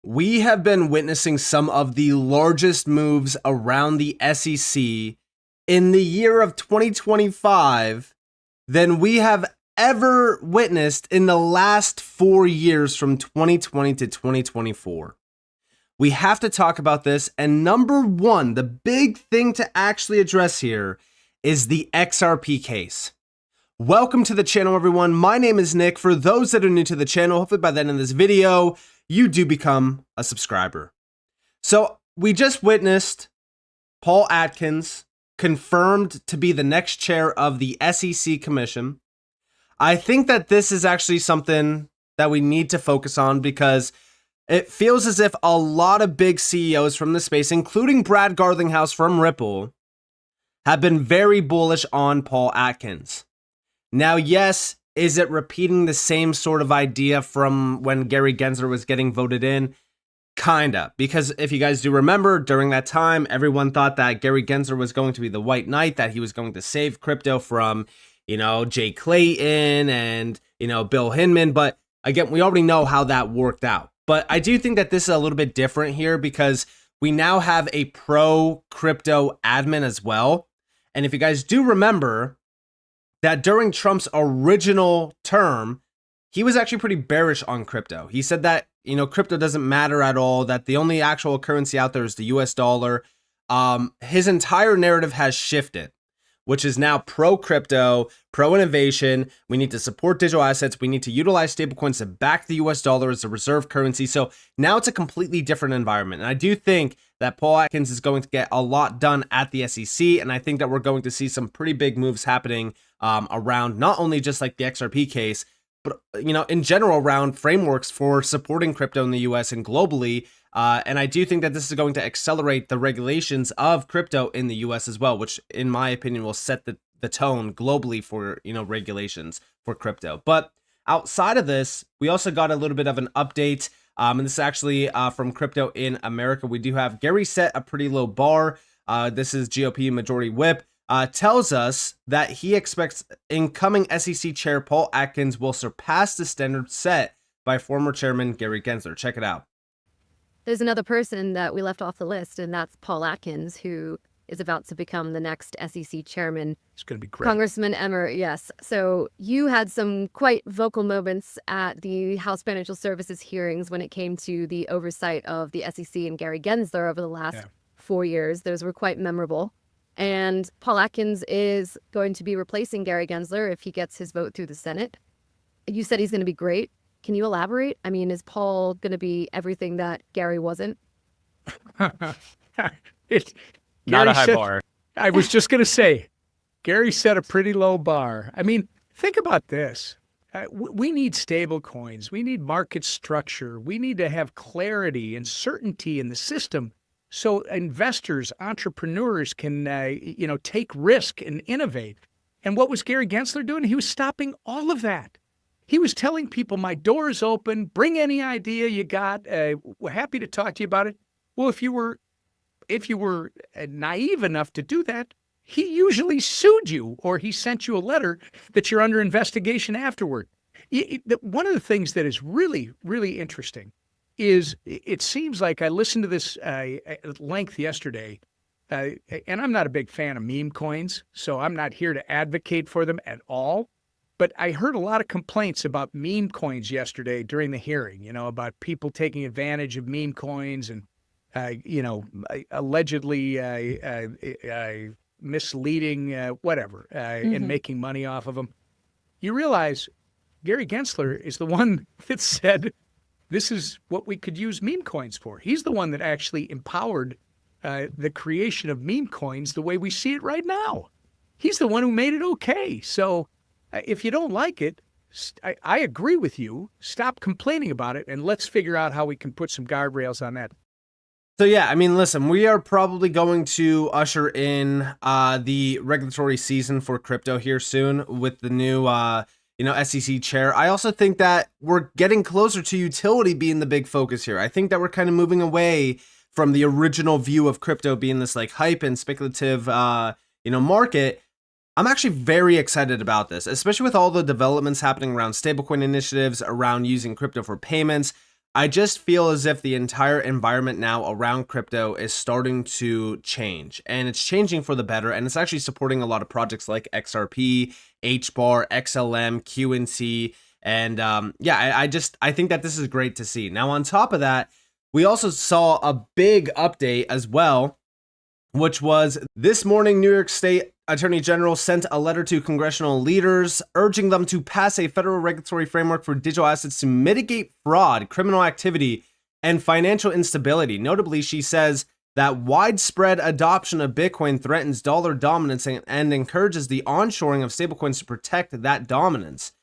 We have been witnessing some of the largest moves around the SEC in the year of 2025 than we have ever witnessed in the last 4 years from 2020 to 2024. We have to talk about this, and number one, the big thing to actually address here is the XRP case. Welcome to the channel, everyone. My name is Nick. For those that are new to the channel, hopefully by the end of this video, you do become a subscriber. So we just witnessed Paul Atkins confirmed to be the next chair of the SEC Commission. I think that this is actually something that we need to focus on because it feels as if a lot of big CEOs from the space, including Brad Garlinghouse from Ripple, have been very bullish on Paul Atkins. Now, yes, is it repeating the same sort of idea from when Gary Gensler was getting voted in? Kinda, because if you guys do remember, during that time, everyone thought that Gary Gensler was going to be the white knight, that he was going to save crypto from, Jay Clayton and, Bill Hinman. But again, we already know how that worked out. But I do think that this is a little bit different here because we now have a pro crypto admin as well. And if you guys do remember that during Trump's original term, he was actually pretty bearish on crypto. He said that, crypto doesn't matter at all, that the only actual currency out there is the US dollar. His entire narrative has shifted, which is now pro-crypto, pro-innovation. We need to support digital assets. We need to utilize stablecoins to back the US dollar as a reserve currency. So now it's a completely different environment. And I do think that Paul Atkins is going to get a lot done at the SEC. And I think that we're going to see some pretty big moves happening around not only just like the XRP case, but, in general around frameworks for supporting crypto in the US and globally. And I do think that this is going to accelerate the regulations of crypto in the US as well, which in my opinion will set the tone globally for, regulations for crypto. But outside of this, we also got a little bit of an update. And this is actually from Crypto in America. We do have Gary set a pretty low bar. This is GOP Majority Whip. Tells us that he expects incoming SEC Chair Paul Atkins will surpass the standard set by former Chairman Gary Gensler. Check it out. There's another person that we left off the list, and that's Paul Atkins, who is about to become the next SEC Chairman. It's going to be great. Congressman Emmer, yes. So you had some quite vocal moments at the House Financial Services hearings when it came to the oversight of the SEC and Gary Gensler over the last 4 years. Those were quite memorable. And Paul Atkins is going to be replacing Gary Gensler if he gets his vote through the Senate. You said he's going to be great. Can you elaborate? I mean, is Paul going to be everything that Gary wasn't? It's not a high bar. I was just going to say, Gary set a pretty low bar. I mean, think about this. We need stable coins. We need market structure. We need to have clarity and certainty in the system so investors, entrepreneurs can, take risk and innovate. And what was Gary Gensler doing? He was stopping all of that. He was telling people, my door is open, bring any idea you got. We're happy to talk to you about it. Well, if you were naive enough to do that, he usually sued you or he sent you a letter that you're under investigation afterward. One of the things that is really, really interesting is it seems like I listened to this at length yesterday, and I'm not a big fan of meme coins, so I'm not here to advocate for them at all. But I heard a lot of complaints about meme coins yesterday during the hearing, about people taking advantage of meme coins and, allegedly misleading, whatever, and making money off of them. You realize Gary Gensler is the one that said, this is what we could use meme coins for. He's the one that actually empowered the creation of meme coins the way we see it right now. He's the one who made it okay. So if you don't like it, I agree with you. Stop complaining about it, and let's figure out how we can put some guardrails on that. So yeah, I mean, listen, we are probably going to usher in the regulatory season for crypto here soon with the new SEC chair. I also think that we're getting closer to utility being the big focus here. I think that we're kind of moving away from the original view of crypto being this like hype and speculative, market. I'm actually very excited about this, especially with all the developments happening around stablecoin initiatives, around using crypto for payments. I just feel as if the entire environment now around crypto is starting to change, and it's changing for the better, and it's actually supporting a lot of projects like XRP, HBAR, XLM, QNC, and I think that this is great to see. Now, on top of that, we also saw a big update as well, which was this morning, New York State Attorney General sent a letter to congressional leaders urging them to pass a federal regulatory framework for digital assets to mitigate fraud, criminal activity, and financial instability. Notably, she says that widespread adoption of Bitcoin threatens dollar dominance and encourages the onshoring of stablecoins to protect that dominance.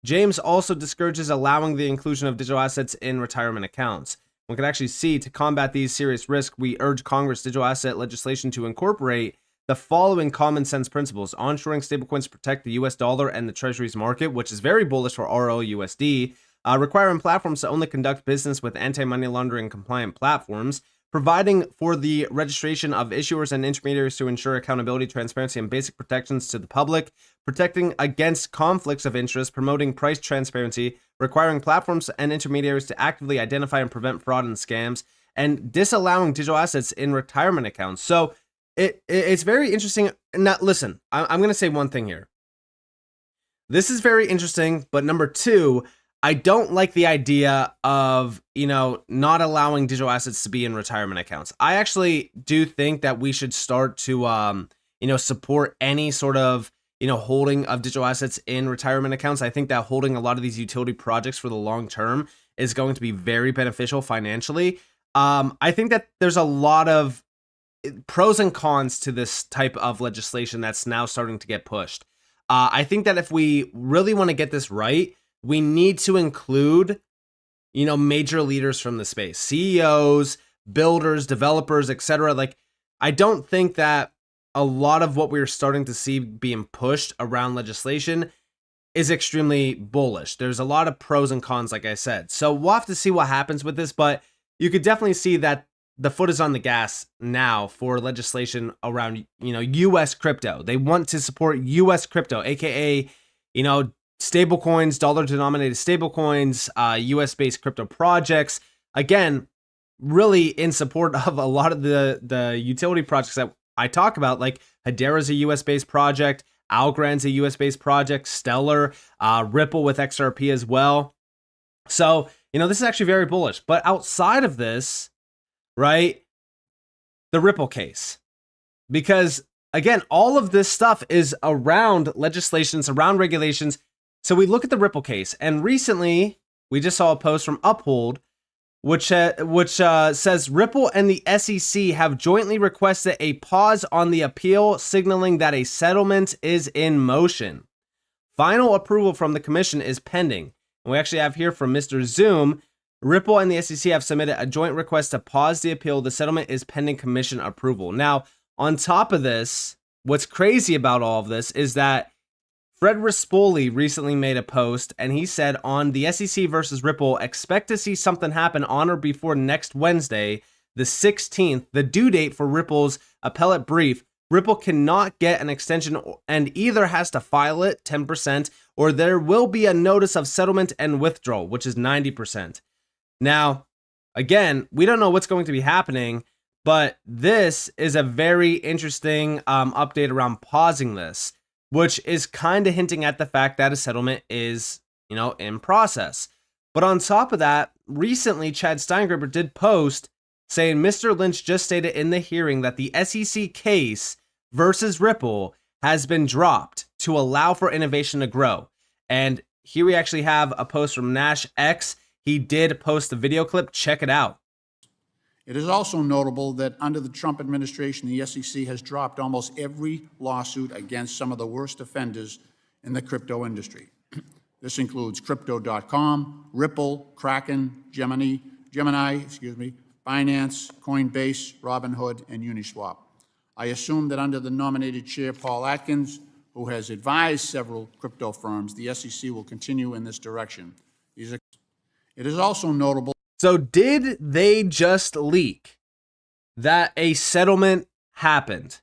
James also discourages allowing the inclusion of digital assets in retirement accounts. One can actually see, to combat these serious risks, we urge Congress digital asset legislation to incorporate the following common sense principles: onshoring stablecoins to protect the US dollar and the treasuries market, which is very bullish for RLUSD, requiring platforms to only conduct business with anti-money laundering compliant platforms, providing for the registration of issuers and intermediaries to ensure accountability, transparency, and basic protections to the public, protecting against conflicts of interest, promoting price transparency, requiring platforms and intermediaries to actively identify and prevent fraud and scams, and disallowing digital assets in retirement accounts. So it's very interesting. Now, listen, I'm going to say one thing here. This is very interesting, but number two, I don't like the idea of, not allowing digital assets to be in retirement accounts. I actually do think that we should start to, support any sort of, holding of digital assets in retirement accounts. I think that holding a lot of these utility projects for the long term is going to be very beneficial financially. I think that there's a lot of pros and cons to this type of legislation that's now starting to get pushed. I think that if we really want to get this right, we need to include, major leaders from the space, CEOs, builders, developers, etc. Like, I don't think that a lot of what we're starting to see being pushed around legislation is extremely bullish. There's a lot of pros and cons, like I said. So we'll have to see what happens with this, but you could definitely see that the foot is on the gas now for legislation around, US crypto. They want to support US crypto, aka, stablecoins, dollar denominated stablecoins, US based crypto projects. Again, really in support of a lot of the utility projects that I talk about, like Hedera's a US based project, Algorand's a US based project, Stellar, Ripple with XRP as well. So, this is actually very bullish. But outside of this, right, the Ripple case, because again, all of this stuff is around legislations, around regulations. So we look at the Ripple case, and recently we just saw a post from Uphold, which says Ripple and the SEC have jointly requested a pause on the appeal, signaling that a settlement is in motion. Final approval from the commission is pending. And we actually have here from Mr. Zoom, Ripple and the SEC have submitted a joint request to pause the appeal. The settlement is pending commission approval. Now, on top of this, what's crazy about all of this is that Fred Rispoli recently made a post, and he said on the SEC versus Ripple, expect to see something happen on or before next Wednesday, the 16th, the due date for Ripple's appellate brief. Ripple cannot get an extension and either has to file it 10% or there will be a notice of settlement and withdrawal, which is 90%. Now, again, we don't know what's going to be happening, but this is a very interesting update around pausing this, which is kind of hinting at the fact that a settlement is, in process. But on top of that, recently Chad Steingraber did post saying Mr. Lynch just stated in the hearing that the SEC case versus Ripple has been dropped to allow for innovation to grow. And here we actually have a post from Nash X. He did post the video clip. Check it out. It is also notable that under the Trump administration, the SEC has dropped almost every lawsuit against some of the worst offenders in the crypto industry. This includes Crypto.com, Ripple, Kraken, Gemini, Binance, Coinbase, Robinhood, and Uniswap. I assume that under the nominated chair, Paul Atkins, who has advised several crypto firms, the SEC will continue in this direction. It is also notable. So did they just leak that a settlement happened?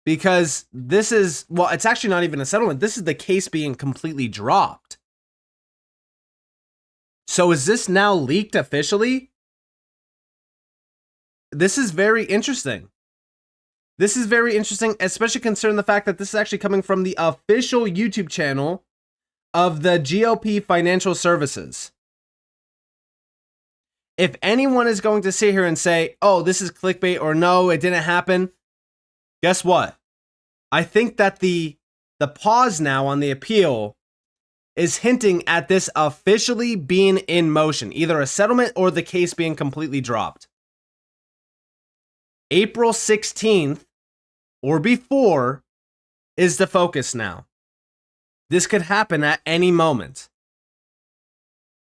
Because this is, well, it's actually not even a settlement. This is the case being completely dropped. So is this now leaked officially? This is very interesting. This is very interesting, especially considering the fact that this is actually coming from the official YouTube channel of the GOP Financial Services. If anyone is going to sit here and say, oh, this is clickbait, or no, it didn't happen, guess what? I think that the pause now on the appeal is hinting at this officially being in motion, either a settlement or the case being completely dropped. April 16th or before is the focus now. This could happen at any moment.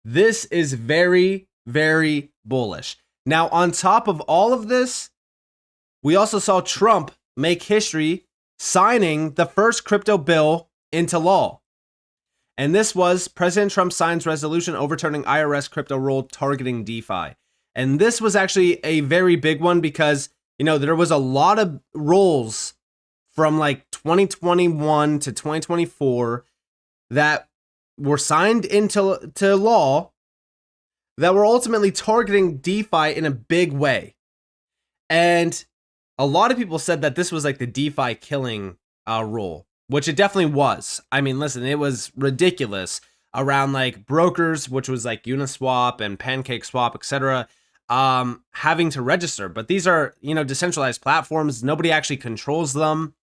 This is very, very bullish. Now, on top of all of this, we also saw Trump make history signing the first crypto bill into law. And this was President Trump signs resolution overturning IRS crypto rule targeting DeFi. And this was actually a very big one because, you know, there was a lot of rules from like 2021 to 2024 that were signed into law that were ultimately targeting DeFi in a big way. And a lot of people said that this was like the DeFi killing rule, which it definitely was. I mean, listen, it was ridiculous around like brokers, which was like Uniswap and PancakeSwap, etc., having to register. But these are, you know, decentralized platforms. Nobody actually controls them.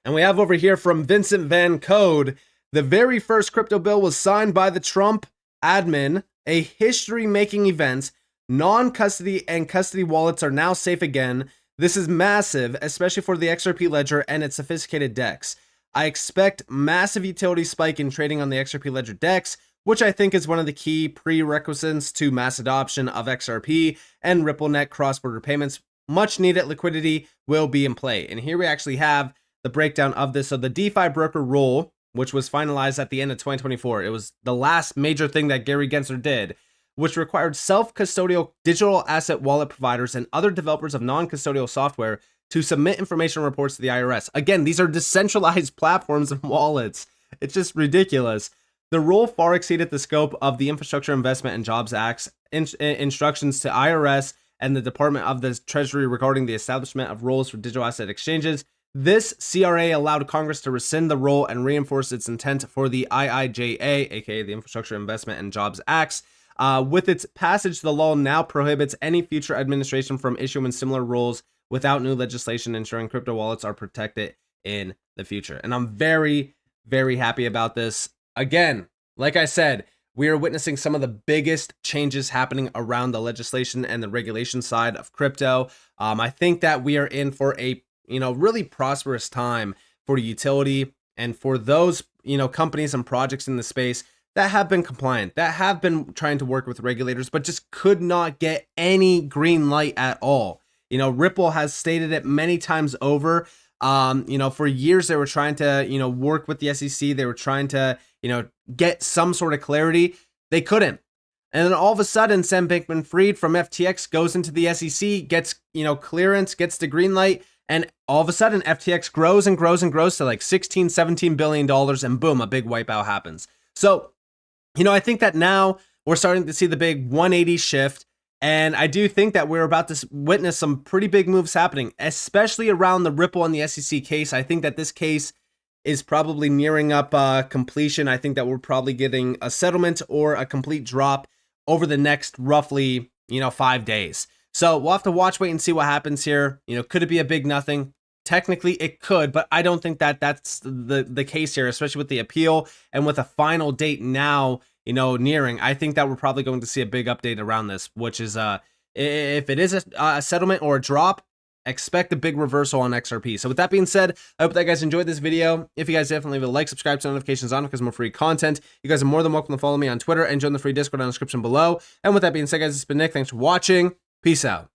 And we have over here from Vincent Van Code, the very first crypto bill was signed by the Trump admin, a history-making event. Non-custody and custody wallets are now safe again. This is massive, especially for the XRP ledger and its sophisticated DEX. I expect massive utility spike in trading on the XRP ledger DEX, which I think is one of the key prerequisites to mass adoption of XRP and RippleNet cross-border payments. Much needed liquidity will be in play. And here we actually have the breakdown of this. So the DeFi broker rule, which was finalized at the end of 2024, it was the last major thing that Gary Gensler did, which required self-custodial digital asset wallet providers and other developers of non-custodial software to submit information reports to the IRS. Again, these are decentralized platforms and wallets. It's just ridiculous. The rule far exceeded the scope of the Infrastructure Investment and Jobs Act's instructions to IRS and the Department of the Treasury regarding the establishment of rules for digital asset exchanges. This CRA allowed Congress to rescind the rule and reinforce its intent for the IIJA, aka the Infrastructure Investment and Jobs Acts. With its passage, the law now prohibits any future administration from issuing similar rules without new legislation ensuring crypto wallets are protected in the future. And I'm very, very happy about this. Again, like I said, we are witnessing some of the biggest changes happening around the legislation and the regulation side of crypto. I think that we are in for a, you know, really prosperous time for utility and for those, you know, companies and projects in the space that have been compliant, that have been trying to work with regulators, but just could not get any green light at all. You know, Ripple has stated it many times over. You know, for years they were trying to, you know, work with the SEC. They were trying to, you know, get some sort of clarity. They couldn't. And then all of a sudden, Sam Bankman-Fried from FTX goes into the SEC, gets, you know, clearance, gets the green light. And all of a sudden, FTX grows and grows and grows to like $16, $17 billion. And boom, a big wipeout happens. So, you know, I think that now we're starting to see the big 180 shift. And I do think that we're about to witness some pretty big moves happening, especially around the Ripple and the SEC case. I think that this case is probably nearing up completion. I think that we're probably getting a settlement or a complete drop over the next roughly, you know, 5 days. So we'll have to watch, wait, and see what happens here. You know, could it be a big nothing? Technically, it could, but I don't think that that's the case here, especially with the appeal and with a final date now, you know, nearing. I think that we're probably going to see a big update around this, which is if it is a settlement or a drop, expect a big reversal on XRP. So with that being said, I hope that you guys enjoyed this video. If you guys definitely leave a like, subscribe, turn notifications on because more free content. You guys are more than welcome to follow me on Twitter and join the free Discord in the description below. And with that being said, guys, it's been Nick. Thanks for watching. Peace out.